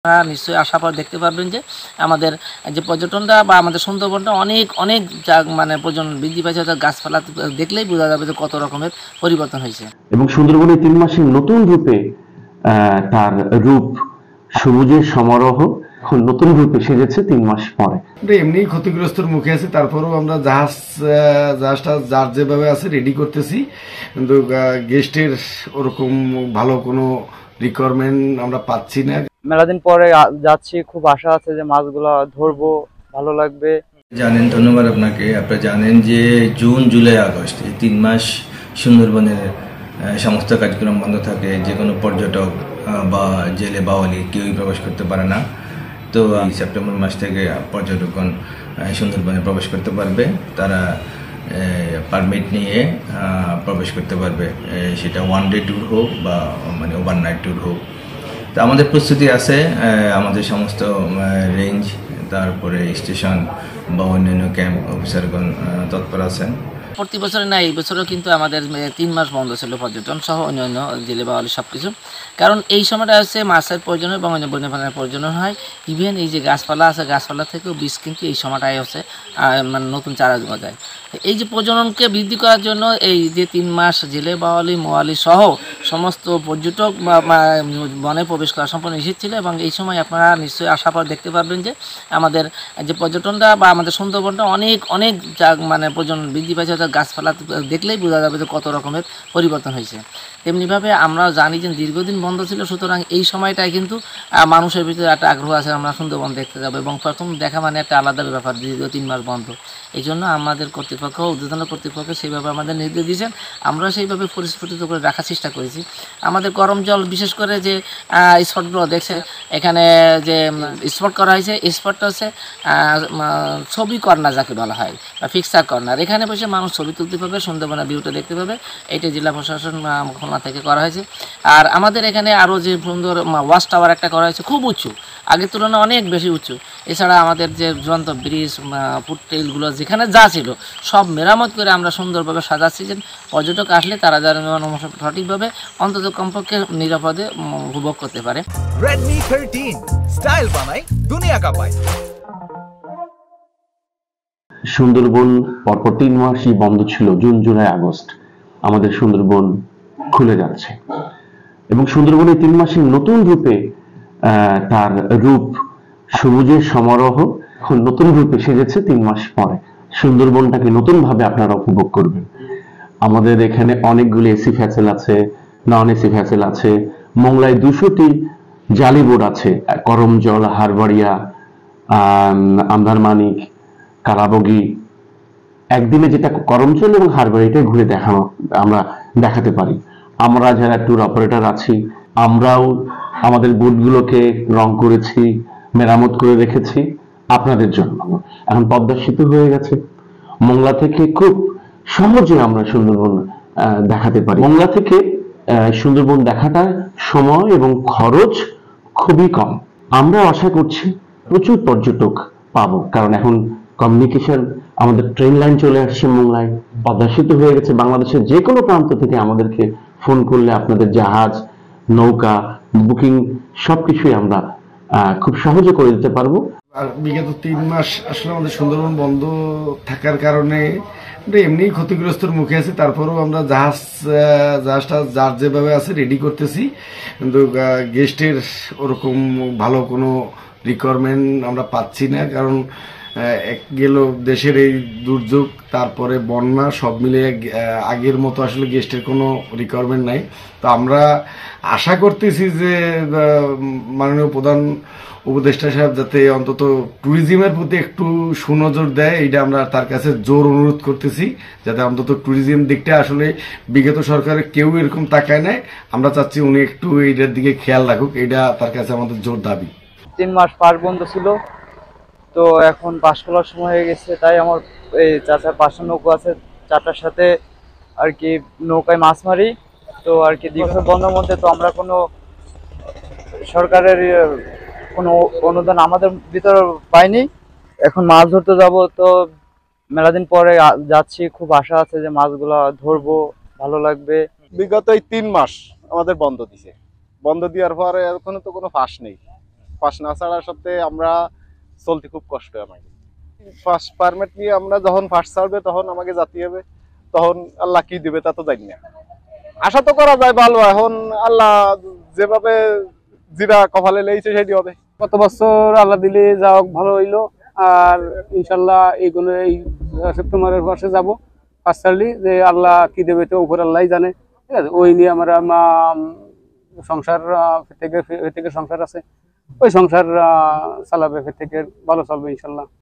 আপনারা নিশ্চয়ই আসার পর দেখতে পারবেন যে আমাদের যে পর্যটনটা বা আমাদের সুন্দরবনটা অনেক অনেক মানে প্রজনন বৃদ্ধি পাইছে। গাছপালা দেখলেই বোঝা যাবে যে কত রকমের পরিবর্তন হয়েছে। এবং সুন্দরবনে ৩ মাসের নতুন রূপে তার রূপ সবুজের সমারোহ এখন নতুন রূপে সেজেছে ৩ মাস পরে। এমনি ক্ষতিগ্রস্তর মুখে আছে, তারপরেও আমরা জাহাজটা যার যেভাবে আছে রেডি করতেছি, কিন্তু গেস্টের ওরকম ভালো কোনো রিকোয়ারমেন্ট আমরা পাচ্ছি না। মেলা দিন পরে যাচ্ছি, খুব আশা আছে যে মাছগুলো ধরবো, ভালো লাগবে। জানেন, ধন্যবাদ আপনাকে। আপনারা জানেন যে জুন, জুলাই, আগস্ট এই 3 মাস সুন্দরবনের সমস্ত কার্যক্রম বন্ধ থাকে। যে কোনো পর্যটক বা জেলে বাওয়ালি কেউই প্রবেশ করতে পারে না। তো এই সেপ্টেম্বর মাস থেকে পর্যটকগণ সুন্দরবনে প্রবেশ করতে পারবে। তারা পারমিট নিয়ে প্রবেশ করতে পারবে, সেটা ওয়ান ডে ট্যুর হোক বা মানে ওভারনাইট ট্যুর হোক। তো আমাদের প্রস্তুতি আছে, আমাদের সমস্ত রেঞ্জ, তারপরে স্টেশন বা অন্যান্য ক্যাম্প অফিসারগণ তৎপর আছেন। প্রতি বছরে না, এই বছরও কিন্তু আমাদের 3 মাস বন্ধ ছিল পর্যটন সহ অন্যান্য জেলে বাওয়ালি সব কিছু। কারণ এই সময়টা হচ্ছে মাছের প্রয়োজন এবং অন্য বন্যপ্রাণীর প্রয়োজন হয়। ইভেন এই যে গাছপালা আছে, গাছপালা থেকেও বীজ কিন্তু এই সময়টাই হচ্ছে মানে নতুন চারা গজায়। এই যে প্রজননকে বৃদ্ধি করার জন্য এই যে 3 মাস জেলে বাওয়ালি, মোয়ালি সহ সমস্ত পর্যটক বনে প্রবেশ করা সম্পূর্ণ নিষেধ ছিল। এবং এই সময় আপনারা নিশ্চয়ই আসার পর দেখতে পারবেন যে আমাদের যে পর্যটনটা বা আমাদের সুন্দরবনটা অনেক অনেক মানে প্রজনন বৃদ্ধি পাইছে। গাছপালা দেখলেই বোঝা যাবে যে কত রকমের পরিবর্তন হয়েছে। তেমনিভাবে আমরা জানি যে দীর্ঘদিন বন্ধ ছিল, সুতরাং এই সময়টায় কিন্তু মানুষের ভিতরে একটা আগ্রহ আছে আমরা সুন্দরবন দেখতে যাবো। এবং প্রথম দেখা মানে একটা আলাদা ব্যাপার, দীর্ঘ 3 মাস বন্ধ। এই জন্য আমাদের কর্তৃপক্ষ, ঊর্ধ্বতন কর্তৃপক্ষ সেইভাবে আমাদের নির্দেশ দিয়েছেন, আমরা সেইভাবে পরিস্ফুটিত করে রাখার চেষ্টা করেছি। আমাদের গরম জল বিশেষ করে যে স্পটগুলো দেখছে, এখানে যে স্পট করা হয়েছে, স্পটটা হচ্ছে ছবি কর্নার যাকে বলা হয় বা ফিক্সার কর্নার। এখানে বসে মানুষ ছবি তুলতে পারবে, সুন্দরবনের ভিউটা দেখতে পাবে। এইটা জেলা প্রশাসন খুলনা থেকে করা হয়েছে। আর আমাদের এখানে আরও যে সুন্দর ওয়াচ টাওয়ার একটা করা হয়েছে, খুব উঁচু, আগের তুলনায় অনেক বেশি উঁচু। এছাড়া আমাদের যে ঝুলন্ত ব্রিজ, ফুটটেলগুলো যেখানে যা ছিল সব মেরামত করে আমরা সুন্দরভাবে সাজাচ্ছি, যে পর্যটক আসলে তারা যারা সঠিকভাবে অন্তত কমপক্ষে নিরাপদে উপভোগ করতে পারে। Redmi 13 স্টাইল বানাই দুনিয়া का पाए। সুন্দরবন পরপর 3 মাসই বন্ধ ছিল, জুন, জুলাই, আগস্ট। আমাদের সুন্দরবন খুলে যাচ্ছে এবং সুন্দরবনের 3 মাসের নতুন রূপে তার রূপ সবুজের সমারোহ এখন নতুন রূপে সেজেছে 3 মাস পরে। সুন্দরবনটাকে নতুন ভাবে আপনারা উপভোগ করবেন। আমাদের এখানে অনেকগুলি এসি ফ্যাসেল আছে, নন এসি ফ্যাসেল আছে। মোংলায় 200টি জালি বোর্ড আছে, করমজল, হারবাড়িয়া, আন্দারমানিক, কালাবগি। একদিনে যেটা করমজল এবং হারবাড়িয়াটাই ঘুরে আমরা দেখাতে পারি। আমরা যারা ট্যুর অপারেটর আছি, আমরাও আমাদের বোটগুলোকে রং করেছি, মেরামত করে রেখেছি আপনাদের জন্য। এখন পদ্মা সেতু হয়ে গেছে, মোংলা থেকে খুব সহজে আমরা সুন্দরবন দেখাতে পারি। মোংলা থেকে সুন্দরবন দেখাটা সময় এবং খরচ খুবই কম। আমরা আশা করছি প্রচুর পর্যটক পাবো, কারণ এখন কমিউনিকেশন, আমাদের ট্রেন লাইন চলে আসছে মোংলায়, পদ্মা সেতু হয়ে গেছে। বাংলাদেশের যে কোনো প্রান্ত থেকে আমাদেরকে ফোন করলে আপনাদের জাহাজ, নৌকা বুকিং সবকিছুই আমরা খুব সহজে করে দিতে পারবো। আর বিগত 3 মাস আসলে আমাদের সুন্দরবন বন্ধ থাকার কারণে এমনি ক্ষতিগ্রস্তর মুখে আছে, তারপরেও আমরা জাহাজটা যার যেভাবে আছে রেডি করতেছি, কিন্তু গেস্টের ওরকম ভালো কোনো রিকোয়ারমেন্ট আমরা পাচ্ছি না। কারণ গেল দেশের এই দুর্যোগ, তারপরে বন্যা, সব মিলে আগের মতো আসলে গেস্টের কোনো রিকোয়ারমেন্ট নাই। তো আমরা আশা করতেছি যে মাননীয় প্রধান উপদেষ্টা সাহেব যাতে অন্তত ট্যুরিজমের প্রতি একটু সুনজর দেয়, এইটা আমরা তার কাছে জোর অনুরোধ করতেছি, যাতে অন্তত ট্যুরিজম দিকটা আসলে বিগত সরকারের কেউ এরকম তাকায় নেয়। আমরা চাচ্ছি উনি একটু এইটার দিকে খেয়াল রাখুক, এইটা তার কাছে আমাদের জোর দাবি। 3 মাস পাস বন্ধ ছিল, তো এখন পাস খোলার সময় হয়ে গেছে। তাই আমার এই চাচার 5টা নৌকা আছে, 4টার সাথে আর কি নৌকায় মাছ মারি। তো আর কি দীর্ঘ বন্ধের মধ্যে তো আমরা কোনো সরকারের কোনো অনুদান আমাদের ভিতরে পাইনি। এখন মাছ ধরতে যাব, তো মেলা দিন পরে যাচ্ছি, খুব আশা আছে যে মাছগুলো ধরবো, ভালো লাগবে। বিগত এই 3 মাস আমাদের বন্ধ দিছে, বন্ধ দেওয়ার পরে এখনো তো কোনো ফাঁস নেই। পাস না ছাড়ার সাথে আমরা চলতে খুব কষ্ট হয় আমাকে। ফার্স্ট পারমিট নিয়ে আমরা যখন ফার্স্ট ছাড়বে তখন আমাকে জাতি হবে, তখন আল্লাহ কি দিবে তা তো জানি না। আশা তো করা যায় ভালো, এখন আল্লাহ যেভাবে যেটা কপালে লেগেছে সেটি হবে। গত বছর আল্লাহ দিলে যা হোক ভালো হইলো, আর ইনশাল্লাহ এইগুলো এই সেপ্টেম্বরের মাসে যাবো ফার্স্টারলি, যে আল্লাহ কি দেবে তো উপর আল্লাহ জানে। ঠিক আছে, ওই নিয়ে আমরা সংসার থেকে সংসার আছে, ওই সংসার চালাবে, থেকে ভালো চলবে ইনশাল্লাহ।